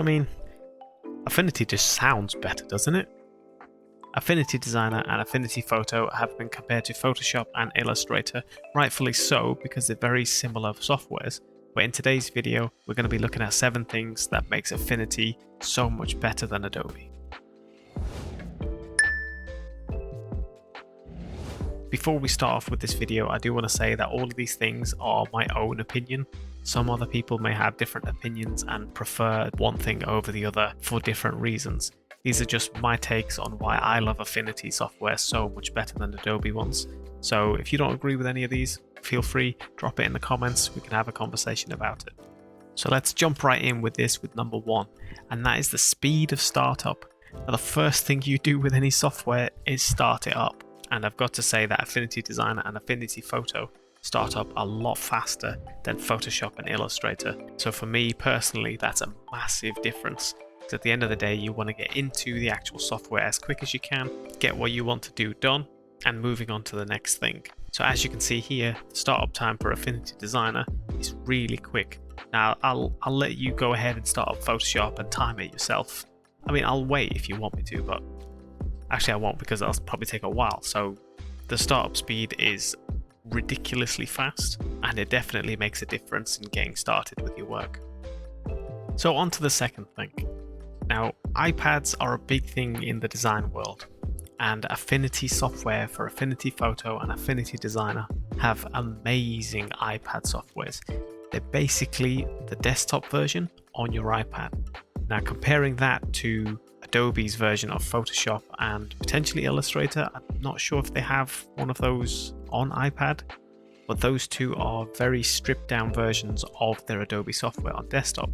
I mean, Affinity just sounds better, doesn't it? Affinity Designer and Affinity Photo have been compared to Photoshop and Illustrator, rightfully so because they're very similar softwares. But in today's video, we're going to be looking at 7 things that makes Affinity so much better than Adobe. Before we start off with this video, I do want to say that all of these things are my own opinion. Some other people may have different opinions and prefer one thing over the other for different reasons. These are just my takes on why I love Affinity software so much better than Adobe ones. So if you don't agree with any of these, feel free, drop it in the comments, we can have a conversation about it. So let's jump right in with this with number 1, and that is the speed of startup. Now, the first thing you do with any software is start it up. And I've got to say that Affinity Designer and Affinity Photo start up a lot faster than Photoshop and Illustrator. So for me personally, that's a massive difference. Because at the end of the day, you want to get into the actual software as quick as you can, get what you want to do done, and moving on to the next thing. So as you can see here, the startup time for Affinity Designer is really quick. Now I'll let you go ahead and start up Photoshop and time it yourself. I mean, I'll wait if you want me to, but actually I won't because that'll probably take a while. So the startup speed is ridiculously fast, and it definitely makes a difference in getting started with your work. So on to the second thing. Now, iPads are a big thing in the design world, and Affinity software for Affinity Photo and Affinity Designer have amazing iPad softwares. They're basically the desktop version on your iPad. Now, comparing that to Adobe's version of Photoshop and potentially Illustrator, I'm not sure if they have one of those on iPad, but those two are very stripped down versions of their Adobe software on desktop.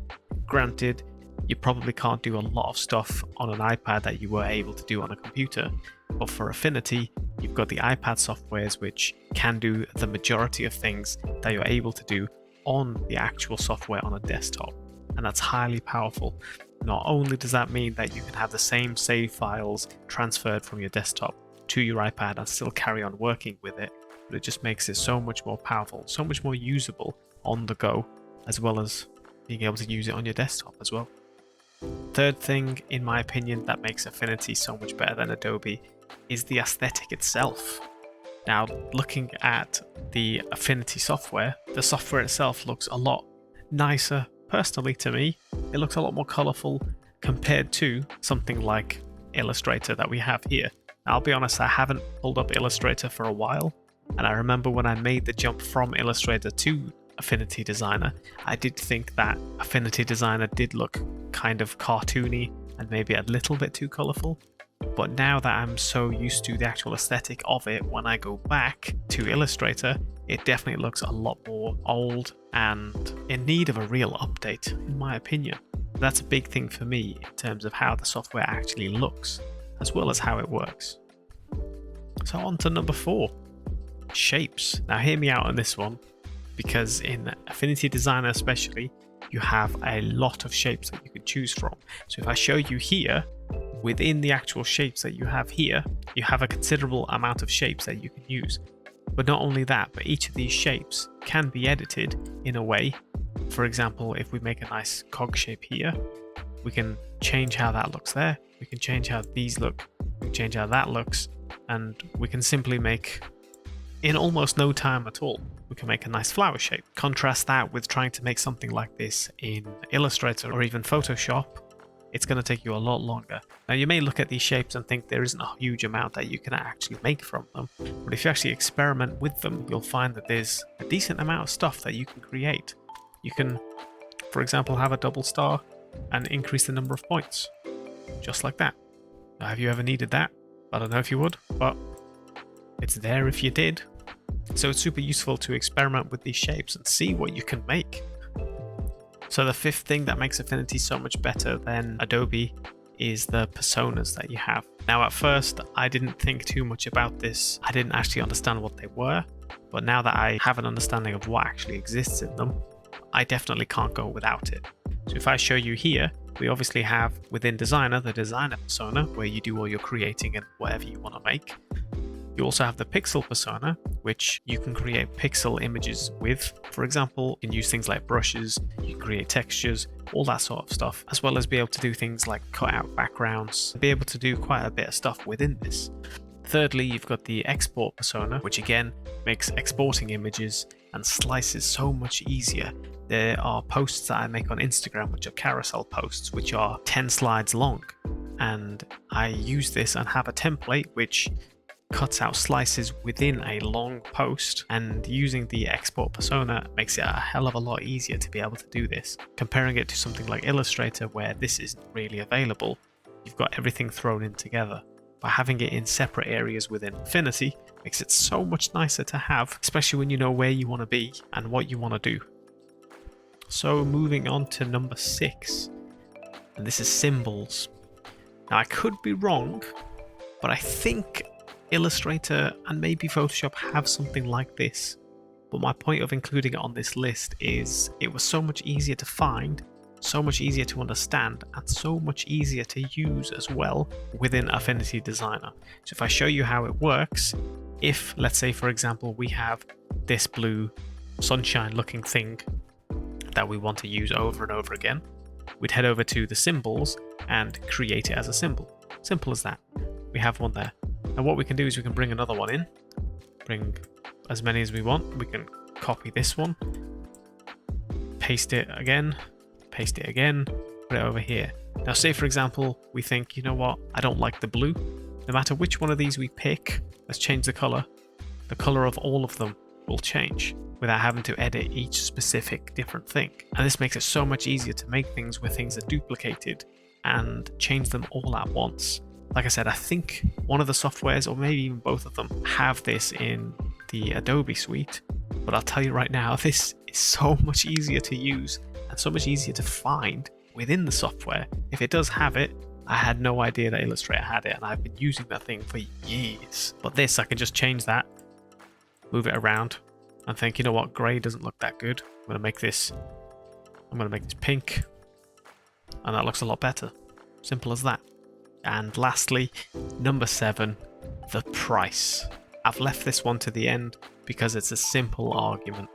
Granted, you probably can't do a lot of stuff on an iPad that you were able to do on a computer, but for Affinity, you've got the iPad softwares which can do the majority of things that you're able to do on the actual software on a desktop, and that's highly powerful. Not only does that mean that you can have the same save files transferred from your desktop to your iPad and still carry on working with it, but it just makes it so much more powerful, so much more usable on the go, as well as being able to use it on your desktop as well. Third thing, in my opinion, that makes Affinity so much better than Adobe is the aesthetic itself. Now, looking at the Affinity software, the software itself looks a lot nicer. Personally, to me, it looks a lot more colorful compared to something like Illustrator that we have here. Now, I'll be honest, I haven't pulled up Illustrator for a while, and I remember when I made the jump from Illustrator to Affinity Designer, I did think that Affinity Designer did look kind of cartoony and maybe a little bit too colorful. But now that I'm so used to the actual aesthetic of it, when I go back to Illustrator, it definitely looks a lot more old and in need of a real update, in my opinion. That's a big thing for me in terms of how the software actually looks, as well as how it works. So on to number 4, shapes. Now hear me out on this one, because in Affinity Designer especially, you have a lot of shapes that you can choose from. So if I show you here, within the actual shapes that you have here, you have a considerable amount of shapes that you can use. But not only that, but each of these shapes can be edited in a way. For example, if we make a nice cog shape here, we can change how that looks there. We can change how these look. We can change how that looks. And we can simply make, in almost no time at all, we can make a nice flower shape. Contrast that with trying to make something like this in Illustrator or even Photoshop. It's going to take you a lot longer. Now, you may look at these shapes and think there isn't a huge amount that you can actually make from them, but if you actually experiment with them, you'll find that there's a decent amount of stuff that you can create. You can, for example, have a double star and increase the number of points, just like that. Now, have you ever needed that? I don't know if you would, but it's there if you did. So it's super useful to experiment with these shapes and see what you can make. So the 5th thing that makes Affinity so much better than Adobe is the personas that you have. Now, at first, I didn't think too much about this. I didn't actually understand what they were, but now that I have an understanding of what actually exists in them, I definitely can't go without it. So if I show you here, we obviously have within Designer, the designer persona, where you do all your creating and whatever you want to make. You also have the pixel persona, which you can create pixel images with. For example, you can use things like brushes, you can create textures, all that sort of stuff, as well as be able to do things like cut out backgrounds, be able to do quite a bit of stuff within this. Thirdly, you've got the export persona, which again makes exporting images and slices so much easier. There are posts that I make on Instagram, which are carousel posts, which are 10 slides long. And I use this and have a template which cuts out slices within a long post, and using the export persona makes it a hell of a lot easier to be able to do this. Comparing it to something like Illustrator, where this isn't really available, you've got everything thrown in together. By having it in separate areas within Affinity makes it so much nicer to have, especially when you know where you want to be and what you want to do. So moving on to number 6, and this is symbols. Now I could be wrong, but I think Illustrator and maybe Photoshop have something like this. But my point of including it on this list is it was so much easier to find, so much easier to understand, and so much easier to use as well within Affinity Designer. So if I show you how it works, if let's say for example we have this blue sunshine looking thing that we want to use over and over again, we'd head over to the symbols and create it as a symbol. Simple as that. We have one there. And what we can do is we can bring another one in, bring as many as we want. We can copy this one, paste it again, put it over here. Now say for example, we think, you know what, I don't like the blue. No matter which one of these we pick, let's change the color of all of them will change without having to edit each specific different thing. And this makes it so much easier to make things where things are duplicated and change them all at once. Like I said, I think one of the softwares, or maybe even both of them, have this in the Adobe suite. But I'll tell you right now, this is so much easier to use and so much easier to find within the software. If it does have it, I had no idea that Illustrator had it, and I've been using that thing for years. But this, I can just change that, move it around, and think, you know what, grey doesn't look that good. I'm gonna make this pink, and that looks a lot better. Simple as that. And lastly, number 7, the price. I've left this one to the end because it's a simple argument.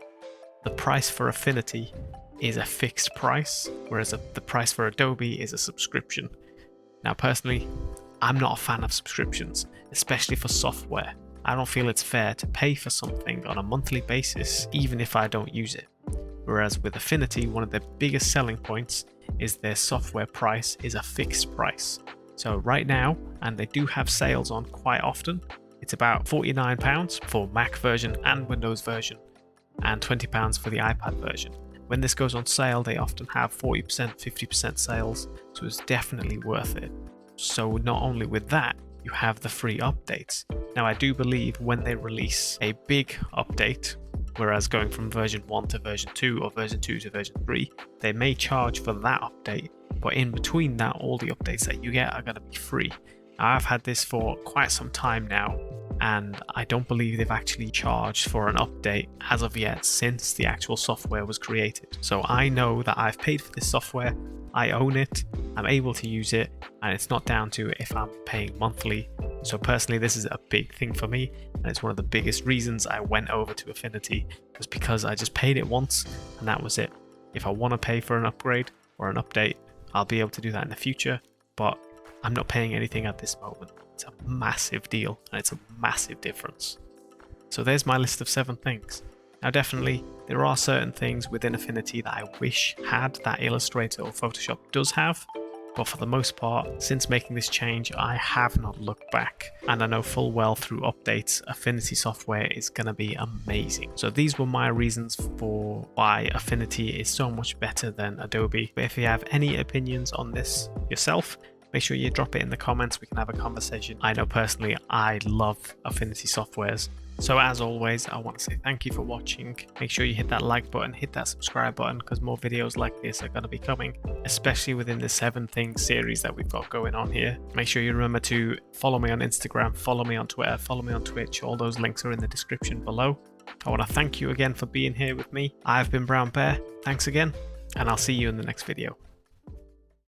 The price for Affinity is a fixed price, whereas the price for Adobe is a subscription. Now personally, I'm not a fan of subscriptions, especially for software. I don't feel it's fair to pay for something on a monthly basis, even if I don't use it. Whereas with Affinity, one of their biggest selling points is their software price is a fixed price. So right now, and they do have sales on quite often, it's about £49 for Mac version and Windows version, and £20 for the iPad version. When this goes on sale, they often have 40%, 50% sales, so it's definitely worth it. So not only with that, you have the free updates. Now I do believe when they release a big update, whereas going from version 1 to version 2 or version 2 to version 3, they may charge for that update, but in between that, all the updates that you get are going to be free. Now, I've had this for quite some time now, and I don't believe they've actually charged for an update as of yet since the actual software was created. So I know that I've paid for this software, I own it, I'm able to use it, and it's not down to if I'm paying monthly. So personally, this is a big thing for me, and it's one of the biggest reasons I went over to Affinity, was because I just paid it once and that was it. If I want to pay for an upgrade or an update, I'll be able to do that in the future, but I'm not paying anything at this moment. It's a massive deal and it's a massive difference. So there's my list of 7 things. Now definitely there are certain things within Affinity that I wish had that Illustrator or Photoshop does have, but for the most part, since making this change, I have not looked back, and I know full well through updates, Affinity software is going to be amazing. So these were my reasons for why Affinity is so much better than Adobe. But if you have any opinions on this yourself, make sure you drop it in the comments. We can have a conversation. I know personally, I love Affinity softwares. So as always, I want to say thank you for watching. Make sure you hit that like button, hit that subscribe button, because more videos like this are going to be coming, especially within the 7 things series that we've got going on here. Make sure you remember to follow me on Instagram, follow me on Twitter, follow me on Twitch. All those links are in the description below. I want to thank you again for being here with me. I've been BrownBear. Thanks again, and I'll see you in the next video.